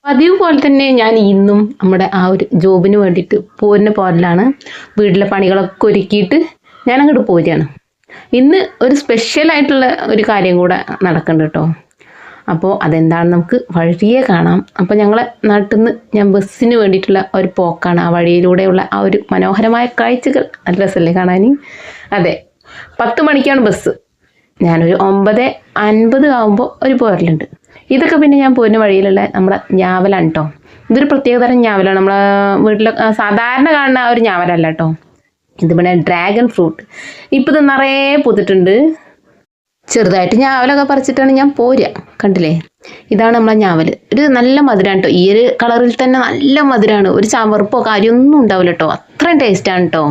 പതിവ് പോലെ തന്നെ ഞാൻ ഇന്നും നമ്മുടെ ആ ഒരു ജോബിന് വേണ്ടിയിട്ട് പോരുന്ന പോരലാണ്. വീട്ടിലെ പണികളൊക്കെ ഒരുക്കിയിട്ട് ഞാൻ അങ്ങോട്ട് പോരുകയാണ്. ഇന്ന് ഒരു സ്പെഷ്യലായിട്ടുള്ള ഒരു കാര്യം കൂടെ നടക്കുന്നുണ്ട് കേട്ടോ. അപ്പോൾ അതെന്താണെന്ന് നമുക്ക് വഴിയെ കാണാം. അപ്പോൾ ഞങ്ങളെ നാട്ടിൽ നിന്ന് ഞാൻ ബസ്സിന് വേണ്ടിയിട്ടുള്ള ഒരു പോക്കാണ്. ആ വഴിയിലൂടെയുള്ള ആ ഒരു മനോഹരമായ കാഴ്ചകൾ നല്ല രസമല്ലേ കാണാൻ. അതെ, 10 മണിക്കാണ് ബസ്. ഞാനൊരു 9:50 ആകുമ്പോൾ ഒരു പോരലുണ്ട്. ഇതൊക്കെ പിന്നെ ഞാൻ പോരുന്ന വഴിയിലുള്ള നമ്മുടെ ഞാവലാണ് കേട്ടോ. ഇതൊരു പ്രത്യേകതരം ഞാവലാണ്. നമ്മളെ വീട്ടിൽ സാധാരണ കാണുന്ന ഒരു ഞാവലല്ല കേട്ടോ. ഇത് പിന്നെ ഡ്രാഗൺ ഫ്രൂട്ട്. ഇപ്പം ഇത് നിറയെ പൂത്തിട്ടുണ്ട്. ചെറുതായിട്ട് ഞാവലൊക്കെ പറിച്ചിട്ടാണ് ഞാൻ പോരുക. കണ്ടില്ലേ, ഇതാണ് നമ്മളെ ഞാവൽ. ഒരു നല്ല മധുരമാണ് കേട്ടോ. ഈ ഒരു കളറിൽ തന്നെ നല്ല മധുരമാണ്. ഒരു ചവറുപ്പോ കാര്യമൊന്നും ഉണ്ടാവില്ല കേട്ടോ. അത്രയും ടേസ്റ്റാണ് കേട്ടോ.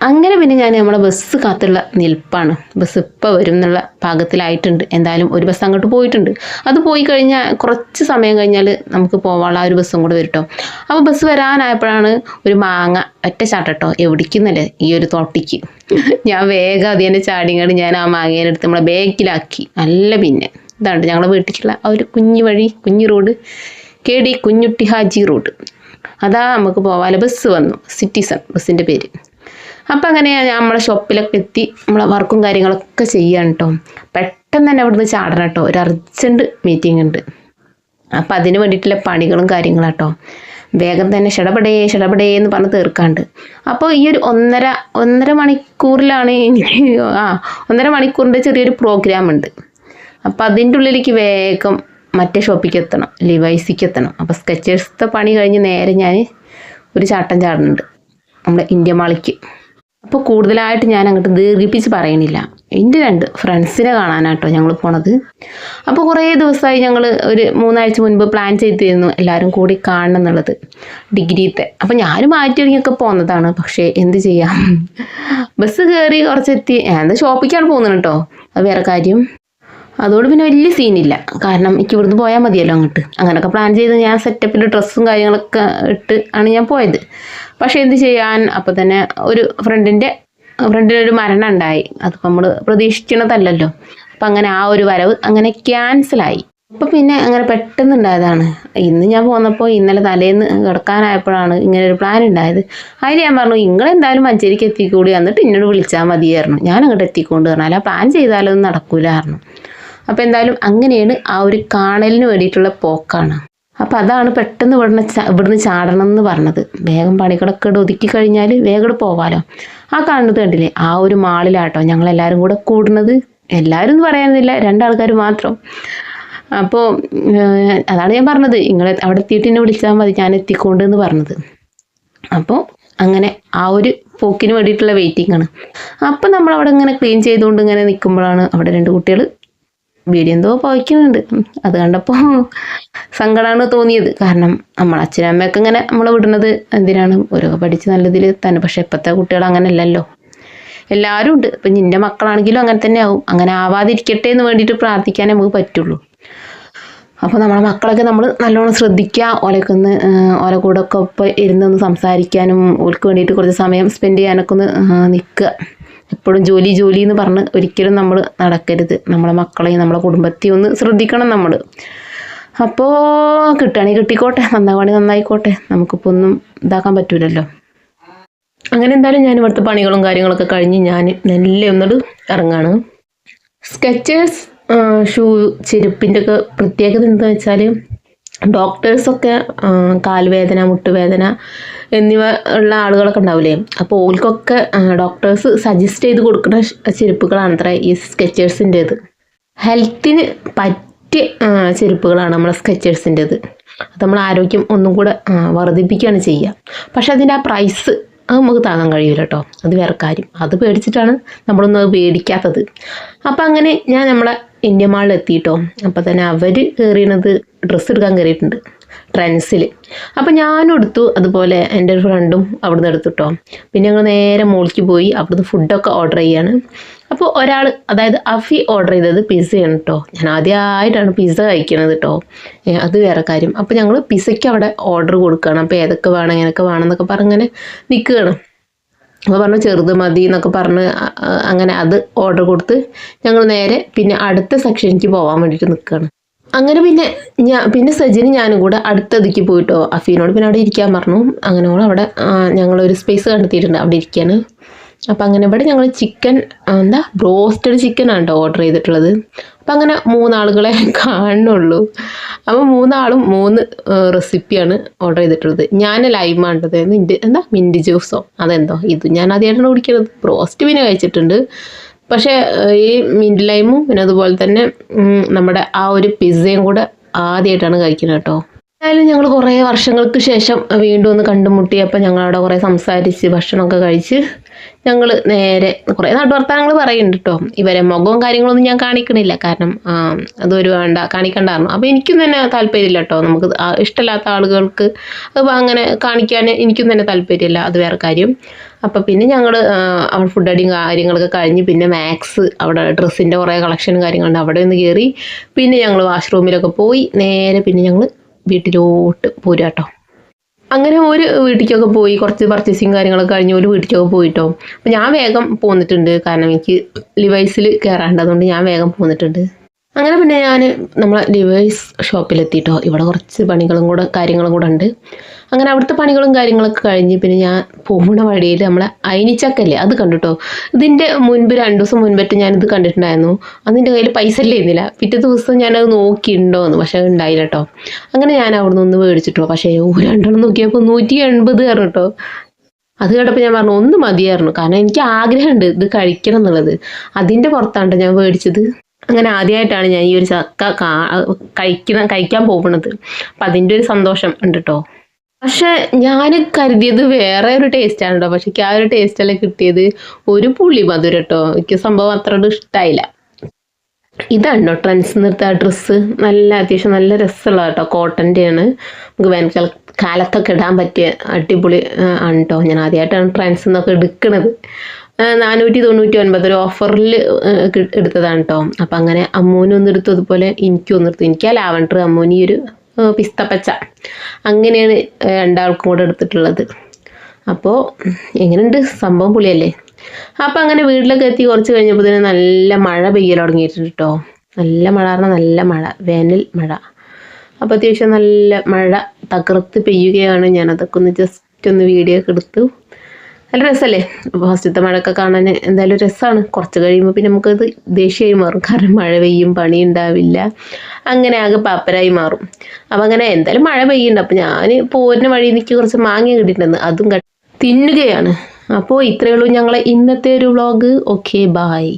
അങ്ങനെ പിന്നെ ഞാൻ നമ്മളെ ബസ് കാത്തുള്ള നിൽപ്പാണ്. ബസ് ഇപ്പോൾ വരും എന്നുള്ള പാകത്തിലായിട്ടുണ്ട്. എന്തായാലും ഒരു ബസ് അങ്ങോട്ട് പോയിട്ടുണ്ട്. അത് പോയി കഴിഞ്ഞാൽ കുറച്ച് സമയം കഴിഞ്ഞാൽ നമുക്ക് പോകാനുള്ള ആ ഒരു ബസ്സും കൂടെ വരും കേട്ടോ. അപ്പോൾ ബസ് വരാനായപ്പോഴാണ് ഒരു മാങ്ങ ഒറ്റ ചാട്ടോ എവിടേക്കുന്നല്ലേ ഈ ഒരു തോട്ടിക്ക്. ഞാൻ വേഗം അതിൻ്റെ ചാടിങ്ങാട് ഞാൻ ആ മാങ്ങേനെടുത്ത് നമ്മളെ ബാക്കിലാക്കി. നല്ല പിന്നെ ഇതാണ് ഞങ്ങളെ വീട്ടിലേക്കുള്ള ആ ഒരു കുഞ്ഞു വഴി, കുഞ്ഞു road, KD Kunjutty Haji road. അതാ നമുക്ക് പോകാമല്ലോ. ബസ് വന്നു, സിറ്റിസൺ ബസ്സിൻ്റെ പേര്. അപ്പം അങ്ങനെ നമ്മളെ ഷോപ്പിലൊക്കെ എത്തി നമ്മളെ വർക്കും കാര്യങ്ങളൊക്കെ ചെയ്യാൻ കേട്ടോ. പെട്ടെന്ന് തന്നെ അവിടുന്ന് ചാടണം കേട്ടോ. ഒരു അർജൻറ്റ് മീറ്റിംഗ് ഉണ്ട്. അപ്പം അതിന് വേണ്ടിയിട്ടുള്ള പണികളും കാര്യങ്ങളും കേട്ടോ. വേഗം തന്നെ ഷടപടേ എന്ന് പറഞ്ഞ് തീർക്കാണ്ട്. അപ്പോൾ ഈ ഒരു ഒന്നര മണിക്കൂറിലാണ് 1.5 മണിക്കൂറിൻ്റെ ചെറിയൊരു പ്രോഗ്രാം ഉണ്ട്. അപ്പം അതിൻ്റെ ഉള്ളിലേക്ക് വേഗം മറ്റേ ഷോപ്പിലേക്ക് എത്തണം, ലിവൈസിക്ക് എത്തണം. അപ്പോൾ സ്കെച്ചേഴ്സത്തെ പണി കഴിഞ്ഞ് നേരെ ഞാൻ ഒരു ചാട്ടം ചാടുന്നുണ്ട് നമ്മുടെ ഇന്ത്യ മാളിക്ക്. അപ്പോൾ കൂടുതലായിട്ട് ഞാൻ അങ്ങോട്ട് ദീർഘിപ്പിച്ച് പറയണില്ല. എൻ്റെ 2 ഫ്രണ്ട്സിനെ കാണാനാട്ടോ ഞങ്ങൾ പോണത്. അപ്പോൾ കുറേ ദിവസമായി ഞങ്ങൾ ഒരു 3 ആഴ്ച മുൻപ് പ്ലാൻ ചെയ്തിരുന്നു എല്ലാവരും കൂടി കാണണം എന്നുള്ളത്, ഡിഗ്രിത്തെ. അപ്പോൾ ഞാനും മാറ്റിയൊരുങ്ങിയൊക്കെ പോകുന്നതാണ്. പക്ഷേ എന്ത് ചെയ്യാം, ബസ് കയറി കുറച്ചെത്തി. ഞാൻ ഷോപ്പിലേക്കാണ് പോകുന്നത് കേട്ടോ. അത് വേറെ കാര്യം. അതോട് പിന്നെ വലിയ സീനില്ല. കാരണം എനിക്ക് ഇവിടുന്ന് പോയാൽ മതിയല്ലോ അങ്ങോട്ട്. അങ്ങനെയൊക്കെ പ്ലാൻ ചെയ്ത് ഞാൻ സെറ്റപ്പിൽ ഡ്രസ്സും കാര്യങ്ങളൊക്കെ ഇട്ട് ആണ് ഞാൻ പോയത്. പക്ഷേ എന്ത് ചെയ്യാൻ, അപ്പോൾ തന്നെ ഒരു ഫ്രണ്ടിനൊരു മരണം ഉണ്ടായി. അതിപ്പോൾ നമ്മൾ പ്രതീക്ഷിക്കണതല്ലല്ലോ. അപ്പം അങ്ങനെ ആ ഒരു വരവ് അങ്ങനെ ക്യാൻസലായി. അപ്പോൾ പിന്നെ അങ്ങനെ പെട്ടെന്ന് ഉണ്ടായതാണ്. ഇന്ന് ഞാൻ പോന്നപ്പോൾ ഇന്നലെ തലേന്ന് കിടക്കാനായപ്പോഴാണ് ഇങ്ങനെ ഒരു പ്ലാൻ ഉണ്ടായത്. അതിൽ ഞാൻ പറഞ്ഞു, നിങ്ങളെന്തായാലും മഞ്ചേരിക്ക് എത്തിക്കൂടി, എന്നിട്ട് എന്നോട് വിളിച്ചാൽ മതിയായിരുന്നു, ഞാൻ അങ്ങോട്ട് എത്തിക്കൊണ്ട് പറഞ്ഞു. അല്ല പ്ലാൻ ചെയ്താലൊന്നും നടക്കൂലായിരുന്നു. അപ്പോൾ എന്തായാലും അങ്ങനെയാണ് ആ ഒരു കാണലിന് വേണ്ടിയിട്ടുള്ള പോക്കാണ്. അപ്പോൾ അതാണ് പെട്ടെന്ന് ഇവിടുന്ന് ചാടണം എന്ന് പറഞ്ഞത്. വേഗം പണികളൊക്കെ ഒതുക്കി കഴിഞ്ഞാൽ വേഗം പോകാമല്ലോ. ആ കാണുന്നത് കണ്ടില്ലേ, ആ ഒരു മാളിലാട്ടോ ഞങ്ങളെല്ലാവരും കൂടെ കൂടുന്നത്. എല്ലാവരും എന്ന് പറയാനില്ല, 2 ആൾക്കാർ മാത്രം. അപ്പോൾ അതാണ് ഞാൻ പറഞ്ഞത്, നിങ്ങൾ അവിടെ എത്തിയിട്ട് എന്നെ വിളിച്ചാൽ മതി, ഞാൻ എത്തിക്കൊണ്ട് എന്ന് പറഞ്ഞത്. അപ്പോൾ അങ്ങനെ ആ ഒരു പോക്കിന് വേണ്ടിയിട്ടുള്ള വെയിറ്റിംഗ് ആണ്. അപ്പം നമ്മളവിടെ ഇങ്ങനെ ക്ലീൻ ചെയ്തുകൊണ്ട് ഇങ്ങനെ നിൽക്കുമ്പോഴാണ് അവിടെ 2 കുട്ടികൾ വീഡിയോ എന്തോ പോയിക്കുന്നുണ്ട്. അത് കണ്ടപ്പോൾ സങ്കടമാണ് തോന്നിയത്. കാരണം നമ്മളെ അച്ഛനമ്മയൊക്കെ ഇങ്ങനെ നമ്മളെ വിടുന്നത് എന്തിനാണ്, ഓരോ പഠിച്ച് നല്ലതിൽ തന്നെ. പക്ഷേ ഇപ്പോഴത്തെ കുട്ടികൾ അങ്ങനെ അല്ലല്ലോ. എല്ലാവരും ഉണ്ട്. ഇപ്പം നിൻ്റെ മക്കളാണെങ്കിലും അങ്ങനെ തന്നെ ആവും. അങ്ങനെ ആവാതിരിക്കട്ടെ എന്ന് വേണ്ടിയിട്ട് പ്രാർത്ഥിക്കാനേ നമുക്ക് പറ്റുള്ളൂ. അപ്പോൾ നമ്മളെ മക്കളൊക്കെ നമ്മൾ നല്ലോണം ശ്രദ്ധിക്കുക. ഓല കൂടെ ഒക്കെ ഒപ്പം ഇരുന്നൊന്ന് സംസാരിക്കാനും ഓൾക്ക് വേണ്ടിയിട്ട് കുറച്ച് സമയം സ്പെൻഡ് ചെയ്യാനൊക്കെ ഒന്ന് നിൽക്കുക. എപ്പോഴും ജോലി എന്ന് പറഞ്ഞ് ഒരിക്കലും നമ്മൾ നടക്കരുത്. നമ്മളെ മക്കളെയും നമ്മളെ കുടുംബത്തെയും ഒന്ന് ശ്രദ്ധിക്കണം നമ്മൾ. അപ്പോൾ കിട്ടുകയാണെങ്കിൽ കിട്ടിക്കോട്ടെ, നന്നാവുകയാണെങ്കിൽ നന്നായിക്കോട്ടെ. നമുക്കിപ്പോൾ ഒന്നും ഇതാക്കാൻ പറ്റൂലല്ലോ. അങ്ങനെ എന്തായാലും ഞാൻ ഇവിടുത്തെ പണികളും കാര്യങ്ങളൊക്കെ കഴിഞ്ഞ് ഞാൻ നല്ല ഒന്നോട് ഇറങ്ങാണ്. സ്കെച്ചേഴ്സ് ഷൂ ചെരുപ്പിൻ്റെ ഒക്കെ പ്രത്യേകത എന്താണെന്ന് വെച്ചാൽ, ഡോക്ടേഴ്സൊക്കെ കാൽവേദന, മുട്ടുവേദന എന്നിവ ഉള്ള ആളുകളൊക്കെ ഉണ്ടാവില്ലേ. അപ്പോൾ ഓൾക്കൊക്കെ ഡോക്ടേഴ്സ് സജസ്റ്റ് ചെയ്ത് കൊടുക്കുന്ന ചെരുപ്പുകളാണ് അത്ര ഈ സ്കെച്ചേഴ്സിൻ്റേത്. ഹെൽത്തിന് പറ്റിയ ചെരുപ്പുകളാണ് നമ്മളെ സ്കെച്ചേഴ്സിൻ്റേത്. അത് നമ്മൾ ആരോഗ്യം ഒന്നും കൂടെ വർദ്ധിപ്പിക്കുകയാണ് ചെയ്യുക. പക്ഷെ അതിൻ്റെ ആ പ്രൈസ് അത് നമുക്ക് താങ്ങാൻ കഴിയില്ല കേട്ടോ. അത് വേറെ കാര്യം. അത് പേടിച്ചിട്ടാണ് നമ്മളൊന്നും അത് മേടിക്കാത്തത്. അപ്പം അങ്ങനെ ഞാൻ നമ്മളെ ഇന്ത്യ മാളിൽ എത്തിയിട്ടോ. അപ്പോൾ തന്നെ അവർ കയറിയത് ഡ്രസ്സ് എടുക്കാൻ കയറിയിട്ടുണ്ട് ട്രെൻഡ്സിൽ. അപ്പോൾ ഞാനും എടുത്തു, അതുപോലെ എൻ്റെ ഒരു ഫ്രണ്ടും അവിടുന്ന് എടുത്തു കേട്ടോ. പിന്നെ ഞങ്ങൾ നേരെ മോളിലേക്ക് പോയി അവിടുന്ന് ഫുഡൊക്കെ ഓർഡർ ചെയ്യാണ്. അപ്പോൾ ഒരാൾ, അതായത് അഫി ഓർഡർ ചെയ്തത് പിസ്സയാണ് കേട്ടോ. ഞാൻ ആദ്യമായിട്ടാണ് പിസ്സ കഴിക്കണത് കേട്ടോ. അത് വേറെ കാര്യം. അപ്പോൾ ഞങ്ങൾ പിസ്സയ്ക്ക് അവിടെ ഓർഡർ കൊടുക്കുകയാണ്. അപ്പോൾ ഏതൊക്കെ വേണം എങ്ങനെയൊക്കെ വേണം എന്നൊക്കെ പറഞ്ഞങ്ങനെ നിൽക്കുകയാണ്. അപ്പോൾ പറഞ്ഞു ചെറുത് മതി എന്നൊക്കെ പറഞ്ഞ് അങ്ങനെ അത് ഓർഡർ കൊടുത്ത് ഞങ്ങൾ നേരെ പിന്നെ അടുത്ത സെക്ഷനിലേക്ക് പോകാൻ വേണ്ടിയിട്ട് നിൽക്കുകയാണ്. അങ്ങനെ പിന്നെ സജിന് ഞാനും കൂടെ അടുത്തതിക്ക് പോയിട്ടോ. അഫീനോട് പിന്നെ അവിടെ ഇരിക്കാൻ പറഞ്ഞു. അങ്ങനെ അവിടെ ഞങ്ങളൊരു സ്പേസ് കണ്ടെത്തിയിട്ടുണ്ട്, അവിടെ ഇരിക്കാൻ. അപ്പം അങ്ങനെ ഇവിടെ ഞങ്ങൾ ചിക്കൻ ബ്രോസ്റ്റഡ് ചിക്കനാണ് കേട്ടോ ഓർഡർ ചെയ്തിട്ടുള്ളത്. അപ്പം അങ്ങനെ 3 ആളുകളെ കാണുന്നുള്ളൂ. അപ്പോൾ 3 ആളും 3 റെസിപ്പിയാണ് ഓർഡർ ചെയ്തിട്ടുള്ളത്. ഞാൻ ലൈമാണ്ടത് മിൻറ്റ് ജ്യൂസോ അതെന്തോ ഇത് ഞാൻ ആദ്യമായിട്ടാണ് കുടിക്കുന്നത്. ബ്രോസ്റ്റ് പിന്നെ കഴിച്ചിട്ടുണ്ട്, പക്ഷേ ഈ മിൻറ്റ് ലൈമും പിന്നെ അതുപോലെ തന്നെ നമ്മുടെ ആ ഒരു പിസ്സയും കൂടെ ആദ്യമായിട്ടാണ് കഴിക്കുന്നത് കേട്ടോ. എന്തായാലും ഞങ്ങൾ കുറേ വർഷങ്ങൾക്ക് ശേഷം വീണ്ടും ഒന്ന് കണ്ടുമുട്ടിയപ്പോൾ ഞങ്ങളവിടെ കുറേ സംസാരിച്ച് ഭക്ഷണമൊക്കെ കഴിച്ച് ഞങ്ങൾ നേരെ കുറേ നാട്ടുവർത്താനങ്ങൾ പറയുന്നുണ്ട് കേട്ടോ. ഇവരെ മുഖവും കാര്യങ്ങളൊന്നും ഞാൻ കാണിക്കണില്ല, കാരണം അതൊരു കാണിക്കണ്ടായിരുന്നു. അപ്പോൾ എനിക്കും തന്നെ താല്പര്യമില്ല കേട്ടോ. നമുക്ക് ഇഷ്ടമില്ലാത്ത ആളുകൾക്ക് അപ്പോൾ അങ്ങനെ കാണിക്കാൻ എനിക്കും തന്നെ താല്പര്യമില്ല, അത് വേറെ കാര്യം. അപ്പോൾ പിന്നെ ഞങ്ങൾ അവിടെ ഫുഡ് അടിയും കാര്യങ്ങളൊക്കെ കഴിഞ്ഞ് പിന്നെ മാക്സ് അവിടെ ഡ്രസ്സിൻ്റെ കുറേ കളക്ഷനും കാര്യങ്ങളുണ്ട്, അവിടെ ഒന്ന് കയറി. പിന്നെ ഞങ്ങൾ വാഷ്റൂമിലൊക്കെ പോയി നേരെ പിന്നെ ഞങ്ങൾ വീട്ടിലോട്ട് പോരുക കേട്ടോ. അങ്ങനെ ഒരു വീട്ടിലേക്കൊക്കെ പോയി കുറച്ച് പർച്ചേസിങ് കാര്യങ്ങളൊക്കെ കഴിഞ്ഞ് ഒരു വീട്ടിലേക്കൊക്കെ പോയിട്ടോ. അപ്പോൾ ഞാൻ വേഗം പോന്നിട്ടുണ്ട്, കാരണം എനിക്ക് ലിവൈസിൽ കയറാണ്ട്, അതുകൊണ്ട് ഞാൻ വേഗം പോന്നിട്ടുണ്ട്. അങ്ങനെ പിന്നെ ഞാൻ നമ്മളെ ലിവൈസ് ഷോപ്പിലെത്തിയിട്ടോ. ഇവിടെ കുറച്ച് കാര്യങ്ങളും കൂടെ ഉണ്ട്. അങ്ങനെ അവിടുത്തെ പണികളും കാര്യങ്ങളൊക്കെ കഴിഞ്ഞ് പിന്നെ ഞാൻ പോകുന്ന വഴിയിൽ നമ്മളെ അയിനിച്ചക്കല്ലേ അത് കണ്ടിട്ടോ. ഇതിൻ്റെ മുൻപ് 2 ദിവസം മുൻപറ്റ് ഞാനിത് കണ്ടിട്ടുണ്ടായിരുന്നു. അതിൻ്റെ കയ്യിൽ പൈസ ഇല്ലായിരുന്നില്ല. പിറ്റേ ദിവസം ഞാനത് നോക്കിയിട്ടുണ്ടോയെന്ന്, പക്ഷേ ഉണ്ടായില്ല കേട്ടോ. അങ്ങനെ ഞാൻ അവിടെ നിന്ന് മേടിച്ചിട്ടോ. പക്ഷേ 2 നോക്കിയപ്പോൾ 180 കേട്ടോ. അത് കേട്ടപ്പോൾ ഞാൻ പറഞ്ഞു ഒന്ന് മതിയായിരുന്നു, കാരണം എനിക്ക് ആഗ്രഹമുണ്ട് ഇത് കഴിക്കണം എന്നുള്ളത്. അതിൻ്റെ പുറത്താണ് ഞാൻ മേടിച്ചത്. അങ്ങനെ ആദ്യമായിട്ടാണ് ഞാൻ ഈ ഒരു ചക്ക കഴിക്കാൻ പോകുന്നത്. അപ്പം അതിൻ്റെ ഒരു സന്തോഷം ഉണ്ട് കേട്ടോ. പക്ഷെ ഞാൻ കരുതിയത് വേറെ ഒരു ടേസ്റ്റാണ് കേട്ടോ. പക്ഷെ എനിക്ക് ആ ഒരു ടേസ്റ്റല്ല കിട്ടിയത്, ഒരു പുളി മധുരം കേട്ടോ. എനിക്ക് സംഭവം അത്ര ഇഷ്ടമായില്ല. ഇതാണ് കേട്ടോ ട്രെൻഡ്സ് നിർത്ത ഡ്രസ്സ്, അത്യാവശ്യം നല്ല രസമുള്ള കേട്ടോ. കോട്ടൻ്റെയാണ്, നമുക്ക് വേനൽ കാലത്തൊക്കെ ഇടാൻ പറ്റിയ അടിപൊളി ആണ് കേട്ടോ. ഞാൻ ആദ്യമായിട്ടാണ് ട്രെൻഡ്സ് എന്നൊക്കെ എടുക്കുന്നത്. 499 ഒരു ഓഫറിൽ എടുത്തതാണ് കേട്ടോ. അപ്പം അങ്ങനെ അമ്മൂനൊന്നും എടുത്തു, അതുപോലെ എനിക്കൊന്നും എടുത്തു. എനിക്ക് ആ ലാവണ്ടർ, അമ്മൂനി ഒരു പിസ്തപ്പച്ച, അങ്ങനെയാണ് 2 ആൾക്കും കൂടെ എടുത്തിട്ടുള്ളത്. അപ്പോൾ എങ്ങനെയുണ്ട് സംഭവം, പൊളിയല്ലേ? അപ്പം അങ്ങനെ വീട്ടിലൊക്കെ എത്തി കുറച്ച് കഴിഞ്ഞപ്പോൾ തന്നെ നല്ല മഴ പെയ്യൽ തുടങ്ങിയിട്ടുണ്ട് കേട്ടോ. നല്ല മഴ പറഞ്ഞാൽ നല്ല മഴ, വേനൽ മഴ. അപ്പോൾ അത്യാവശ്യം നല്ല മഴ തകർത്ത് പെയ്യുകയാണ്. ഞാനതൊക്കെ ജസ്റ്റ് ഒന്ന് വീഡിയോ ഒക്കെ എടുത്തു. നല്ല രസമല്ലേ? അപ്പോൾ ഫസ്റ്റത്തെ മഴയൊക്കെ കാണാൻ എന്തായാലും രസമാണ്. കുറച്ച് കഴിയുമ്പോൾ പിന്നെ നമുക്കത് ദേഷ്യമായി മാറും, കാരണം മഴ പെയ്യും, പണി ഉണ്ടാവില്ല, അങ്ങനെ ആകെ പാപ്പരായി മാറും. അപ്പം അങ്ങനെ എന്തായാലും മഴ പെയ്യുന്നുണ്ട്. അപ്പം ഞാൻ പോരുന്ന വഴി എനിക്ക് കുറച്ച് മാങ്ങ കിട്ടിയിട്ടുണ്ടെന്ന്, അതും തിന്നുകയാണ്. അപ്പോൾ ഇത്രയേ ഉള്ളൂ ഞങ്ങളെ ഇന്നത്തെ ഒരു വ്ളോഗ്. Okay, bye.